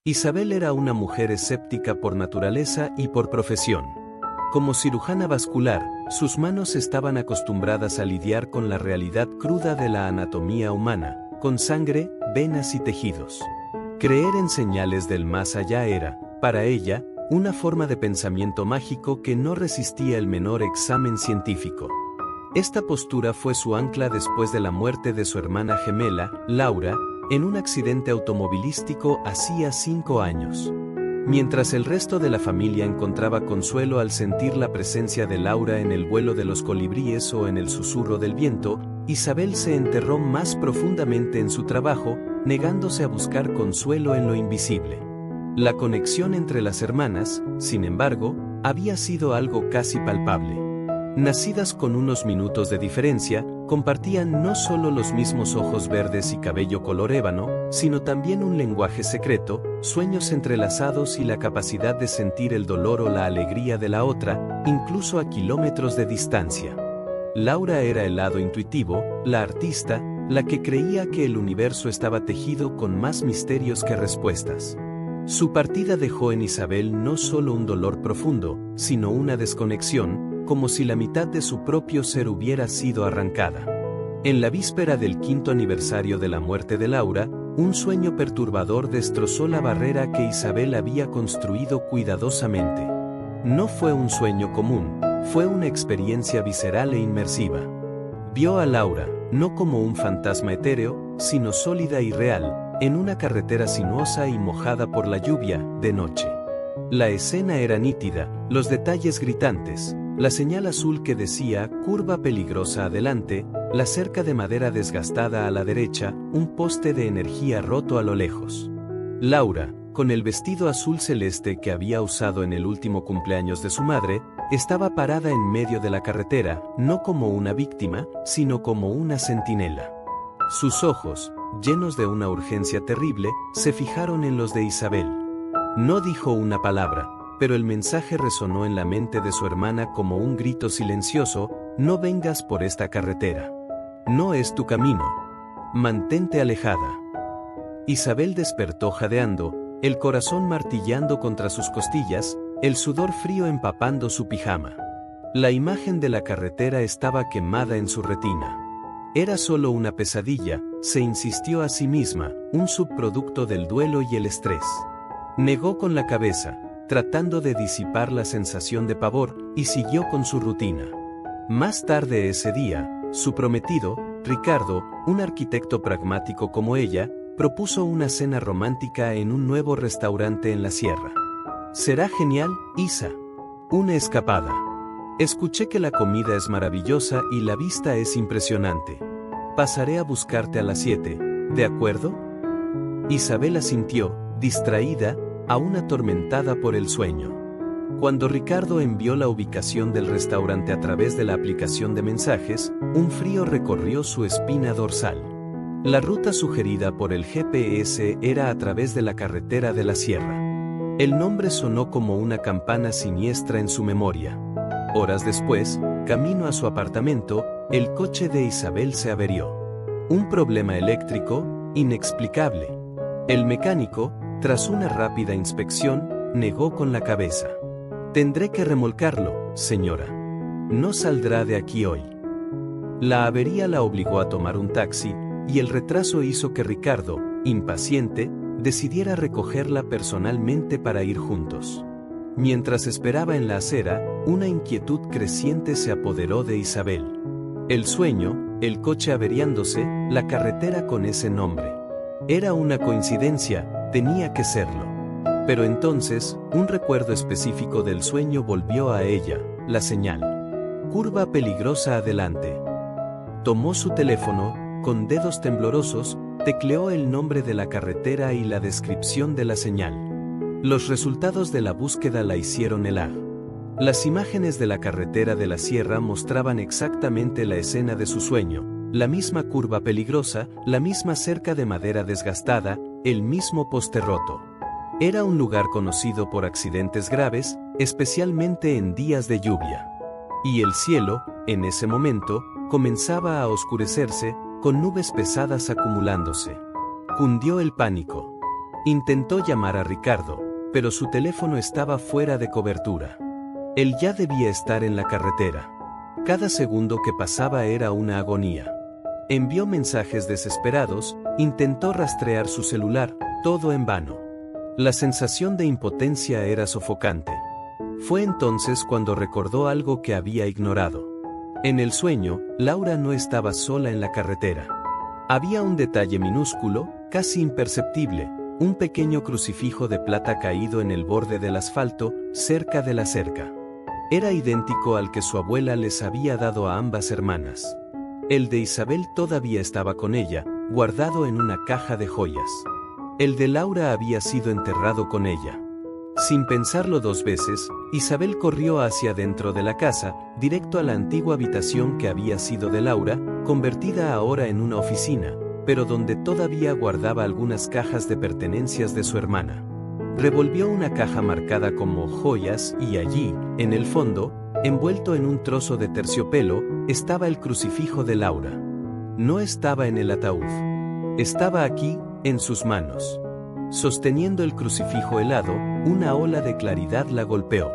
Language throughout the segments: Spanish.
Isabel era una mujer escéptica por naturaleza y por profesión. Como cirujana vascular, sus manos estaban acostumbradas a lidiar con la realidad cruda de la anatomía humana, con sangre, venas y tejidos. Creer en señales del más allá era, para ella, una forma de pensamiento mágico que no resistía el menor examen científico. Esta postura fue su ancla después de la muerte de su hermana gemela, Laura, en un accidente automovilístico hacía 5 años. Mientras el resto de la familia encontraba consuelo al sentir la presencia de Laura en el vuelo de los colibríes o en el susurro del viento, Isabel se enterró más profundamente en su trabajo, negándose a buscar consuelo en lo invisible. La conexión entre las hermanas, sin embargo, había sido algo casi palpable. Nacidas con unos minutos de diferencia, compartían no solo los mismos ojos verdes y cabello color ébano, sino también un lenguaje secreto, sueños entrelazados y la capacidad de sentir el dolor o la alegría de la otra, incluso a kilómetros de distancia. Laura era el lado intuitivo, la artista, la que creía que el universo estaba tejido con más misterios que respuestas. Su partida dejó en Isabel no solo un dolor profundo, sino una desconexión, como si la mitad de su propio ser hubiera sido arrancada. En la víspera del 5º aniversario de la muerte de Laura, un sueño perturbador destrozó la barrera que Isabel había construido cuidadosamente. No fue un sueño común, fue una experiencia visceral e inmersiva. Vio a Laura, no como un fantasma etéreo, sino sólida y real, en una carretera sinuosa y mojada por la lluvia, de noche. La escena era nítida, los detalles gritantes, la señal azul que decía curva peligrosa adelante, la cerca de madera desgastada a la derecha, un poste de energía roto a lo lejos. Laura, con el vestido azul celeste que había usado en el último cumpleaños de su madre, estaba parada en medio de la carretera, no como una víctima, sino como una centinela. Sus ojos, llenos de una urgencia terrible, se fijaron en los de Isabel. No dijo una palabra, pero el mensaje resonó en la mente de su hermana como un grito silencioso: no vengas por esta carretera. No es tu camino. Mantente alejada. Isabel despertó jadeando, el corazón martillando contra sus costillas, el sudor frío empapando su pijama. La imagen de la carretera estaba quemada en su retina. Era solo una pesadilla, se insistió a sí misma, un subproducto del duelo y el estrés. Negó con la cabeza, tratando de disipar la sensación de pavor, y siguió con su rutina. Más tarde ese día, su prometido, Ricardo, un arquitecto pragmático como ella, propuso una cena romántica en un nuevo restaurante en la sierra. «Será genial, Isa. Una escapada. Escuché que la comida es maravillosa y la vista es impresionante. Pasaré a buscarte a las 7, ¿de acuerdo?» Isabel asintió, distraída, aún atormentada por el sueño. Cuando Ricardo envió la ubicación del restaurante a través de la aplicación de mensajes, un frío recorrió su espina dorsal. La ruta sugerida por el GPS era a través de la carretera de la sierra. El nombre sonó como una campana siniestra en su memoria. Horas después, camino a su apartamento, el coche de Isabel se averió. Un problema eléctrico, inexplicable. El mecánico, tras una rápida inspección, negó con la cabeza. «Tendré que remolcarlo, señora. No saldrá de aquí hoy». La avería la obligó a tomar un taxi, y el retraso hizo que Ricardo, impaciente, decidiera recogerla personalmente para ir juntos. Mientras esperaba en la acera, una inquietud creciente se apoderó de Isabel. El sueño, el coche averiándose, la carretera con ese nombre. Era una coincidencia, tenía que serlo. Pero entonces, un recuerdo específico del sueño volvió a ella, la señal. Curva peligrosa adelante. Tomó su teléfono, con dedos temblorosos, tecleó el nombre de la carretera y la descripción de la señal. Los resultados de la búsqueda la hicieron helar. Las imágenes de la carretera de la sierra mostraban exactamente la escena de su sueño, la misma curva peligrosa, la misma cerca de madera desgastada, el mismo poste roto. Era un lugar conocido por accidentes graves, especialmente en días de lluvia. Y el cielo, en ese momento, comenzaba a oscurecerse, con nubes pesadas acumulándose. Cundió el pánico. Intentó llamar a Ricardo, pero su teléfono estaba fuera de cobertura. Él ya debía estar en la carretera. Cada segundo que pasaba era una agonía. Envió mensajes desesperados, intentó rastrear su celular, todo en vano. La sensación de impotencia era sofocante. Fue entonces cuando recordó algo que había ignorado. En el sueño, Laura no estaba sola en la carretera. Había un detalle minúsculo, casi imperceptible, un pequeño crucifijo de plata caído en el borde del asfalto, cerca de la cerca. Era idéntico al que su abuela les había dado a ambas hermanas. El de Isabel todavía estaba con ella, guardado en una caja de joyas. El de Laura había sido enterrado con ella. Sin pensarlo dos veces, Isabel corrió hacia dentro de la casa, directo a la antigua habitación que había sido de Laura, convertida ahora en una oficina, pero donde todavía guardaba algunas cajas de pertenencias de su hermana. Revolvió una caja marcada como joyas y allí, en el fondo, envuelto en un trozo de terciopelo, estaba el crucifijo de Laura. No estaba en el ataúd. Estaba aquí, en sus manos. Sosteniendo el crucifijo helado, una ola de claridad la golpeó.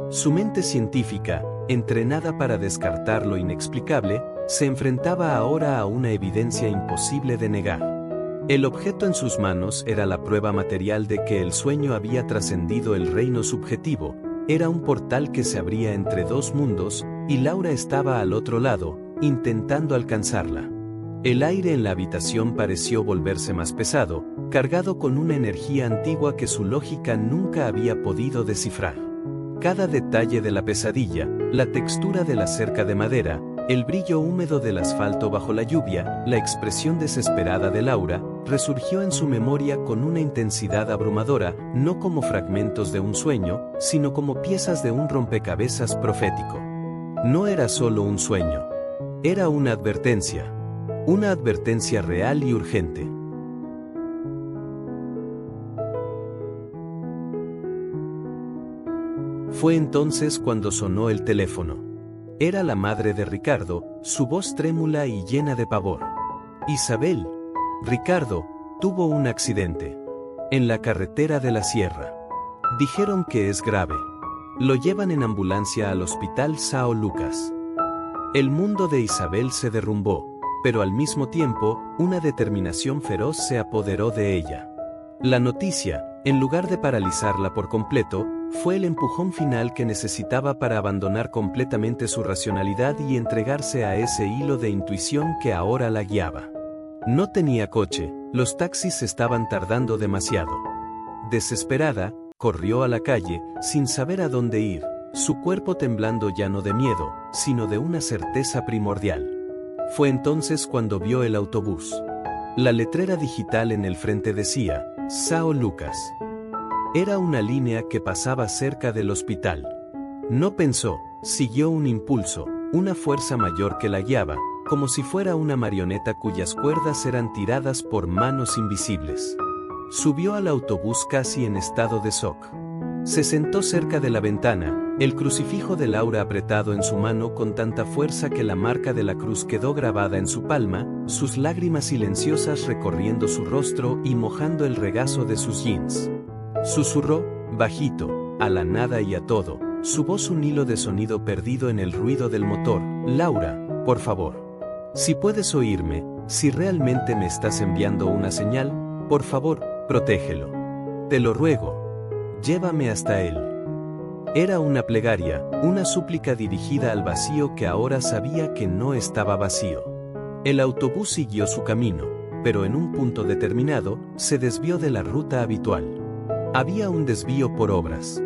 Su mente científica, entrenada para descartar lo inexplicable, se enfrentaba ahora a una evidencia imposible de negar. El objeto en sus manos era la prueba material de que el sueño había trascendido el reino subjetivo, era un portal que se abría entre dos mundos, y Laura estaba al otro lado, intentando alcanzarla. El aire en la habitación pareció volverse más pesado, cargado con una energía antigua que su lógica nunca había podido descifrar. Cada detalle de la pesadilla, la textura de la cerca de madera, el brillo húmedo del asfalto bajo la lluvia, la expresión desesperada de Laura, resurgió en su memoria con una intensidad abrumadora, no como fragmentos de un sueño, sino como piezas de un rompecabezas profético. No era solo un sueño. Era una advertencia real y urgente. Fue entonces cuando sonó el teléfono. Era la madre de Ricardo, su voz trémula y llena de pavor. Isabel. Ricardo tuvo un accidente. En la carretera de la sierra. Dijeron que es grave. Lo llevan en ambulancia al hospital São Lucas. El mundo de Isabel se derrumbó, pero al mismo tiempo, una determinación feroz se apoderó de ella. La noticia, en lugar de paralizarla por completo, fue el empujón final que necesitaba para abandonar completamente su racionalidad y entregarse a ese hilo de intuición que ahora la guiaba. No tenía coche, los taxis estaban tardando demasiado. Desesperada, corrió a la calle, sin saber a dónde ir, su cuerpo temblando ya no de miedo, sino de una certeza primordial. Fue entonces cuando vio el autobús. La letrera digital en el frente decía, São Lucas. Era una línea que pasaba cerca del hospital. No pensó, siguió un impulso, una fuerza mayor que la guiaba, como si fuera una marioneta cuyas cuerdas eran tiradas por manos invisibles. Subió al autobús casi en estado de shock. Se sentó cerca de la ventana, el crucifijo de Laura apretado en su mano con tanta fuerza que la marca de la cruz quedó grabada en su palma, sus lágrimas silenciosas recorriendo su rostro y mojando el regazo de sus jeans. Susurró, bajito, a la nada y a todo, su voz un hilo de sonido perdido en el ruido del motor. Laura, por favor. Si puedes oírme, si realmente me estás enviando una señal, por favor, protégelo. Te lo ruego. Llévame hasta él. Era una plegaria, una súplica dirigida al vacío que ahora sabía que no estaba vacío. El autobús siguió su camino, pero en un punto determinado, se desvió de la ruta habitual. Había un desvío por obras.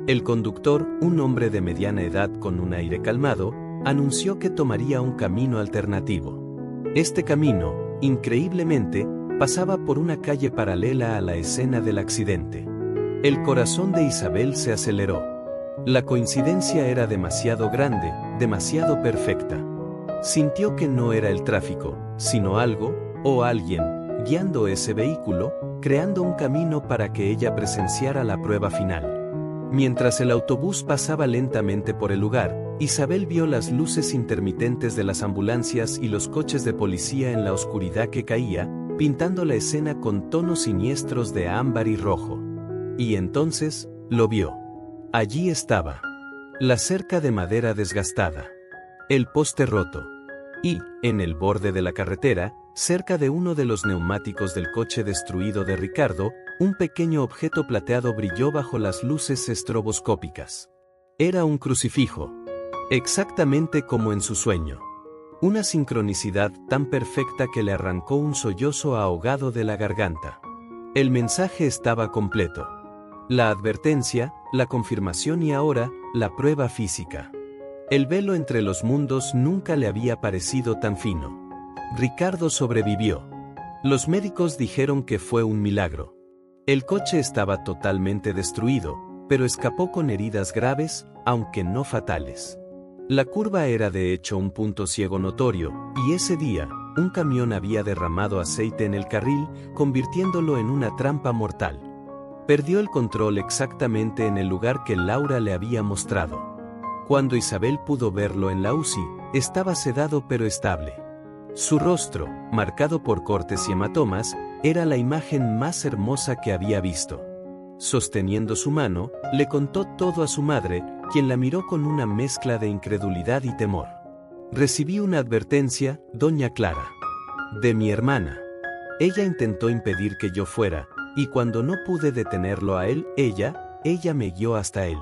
El conductor, un hombre de mediana edad con un aire calmado, anunció que tomaría un camino alternativo. Este camino, increíblemente, pasaba por una calle paralela a la escena del accidente. El corazón de Isabel se aceleró. La coincidencia era demasiado grande, demasiado perfecta. Sintió que no era el tráfico, sino algo, o alguien, guiando ese vehículo, creando un camino para que ella presenciara la prueba final. Mientras el autobús pasaba lentamente por el lugar, Isabel vio las luces intermitentes de las ambulancias y los coches de policía en la oscuridad que caía, pintando la escena con tonos siniestros de ámbar y rojo. Y entonces, lo vio. Allí estaba. La cerca de madera desgastada. El poste roto. Y, en el borde de la carretera, cerca de uno de los neumáticos del coche destruido de Ricardo, un pequeño objeto plateado brilló bajo las luces estroboscópicas. Era un crucifijo. Exactamente como en su sueño. Una sincronicidad tan perfecta que le arrancó un sollozo ahogado de la garganta. El mensaje estaba completo. La advertencia, la confirmación y ahora, la prueba física. El velo entre los mundos nunca le había parecido tan fino. Ricardo sobrevivió. Los médicos dijeron que fue un milagro. El coche estaba totalmente destruido, pero escapó con heridas graves, aunque no fatales. La curva era de hecho un punto ciego notorio, y ese día, un camión había derramado aceite en el carril, convirtiéndolo en una trampa mortal. Perdió el control exactamente en el lugar que Laura le había mostrado. Cuando Isabel pudo verlo en la UCI, estaba sedado pero estable. Su rostro, marcado por cortes y hematomas, era la imagen más hermosa que había visto. Sosteniendo su mano, le contó todo a su madre, quien la miró con una mezcla de incredulidad y temor. Recibí una advertencia, doña Clara. De mi hermana. Ella intentó impedir que yo fuera, y cuando no pude detenerlo a él, ella me guió hasta él.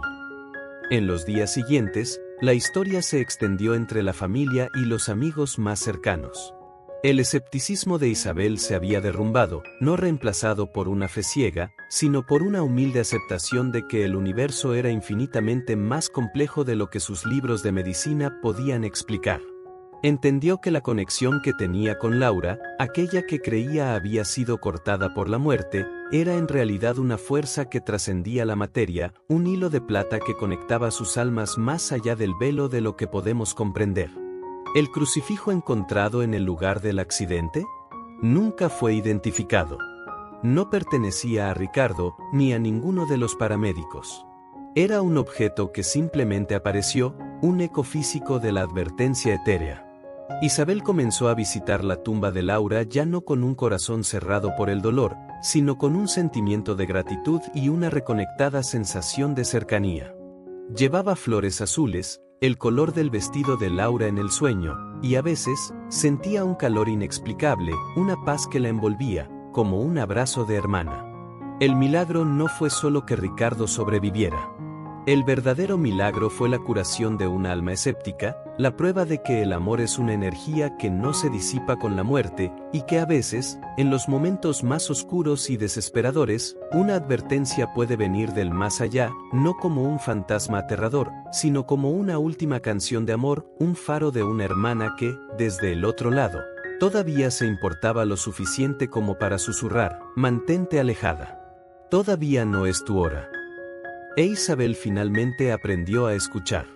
En los días siguientes, la historia se extendió entre la familia y los amigos más cercanos. El escepticismo de Isabel se había derrumbado, no reemplazado por una fe ciega, sino por una humilde aceptación de que el universo era infinitamente más complejo de lo que sus libros de medicina podían explicar. Entendió que la conexión que tenía con Laura, aquella que creía había sido cortada por la muerte, era en realidad una fuerza que trascendía la materia, un hilo de plata que conectaba sus almas más allá del velo de lo que podemos comprender. ¿El crucifijo encontrado en el lugar del accidente? Nunca fue identificado. No pertenecía a Ricardo ni a ninguno de los paramédicos. Era un objeto que simplemente apareció, un eco físico de la advertencia etérea. Isabel comenzó a visitar la tumba de Laura ya no con un corazón cerrado por el dolor, sino con un sentimiento de gratitud y una reconectada sensación de cercanía. Llevaba flores azules, el color del vestido de Laura en el sueño, y a veces, sentía un calor inexplicable, una paz que la envolvía, como un abrazo de hermana. El milagro no fue solo que Ricardo sobreviviera. El verdadero milagro fue la curación de una alma escéptica, la prueba de que el amor es una energía que no se disipa con la muerte, y que a veces, en los momentos más oscuros y desesperadores, una advertencia puede venir del más allá, no como un fantasma aterrador, sino como una última canción de amor, un faro de una hermana que, desde el otro lado, todavía se importaba lo suficiente como para susurrar, mantente alejada. Todavía no es tu hora. E Isabel finalmente aprendió a escuchar.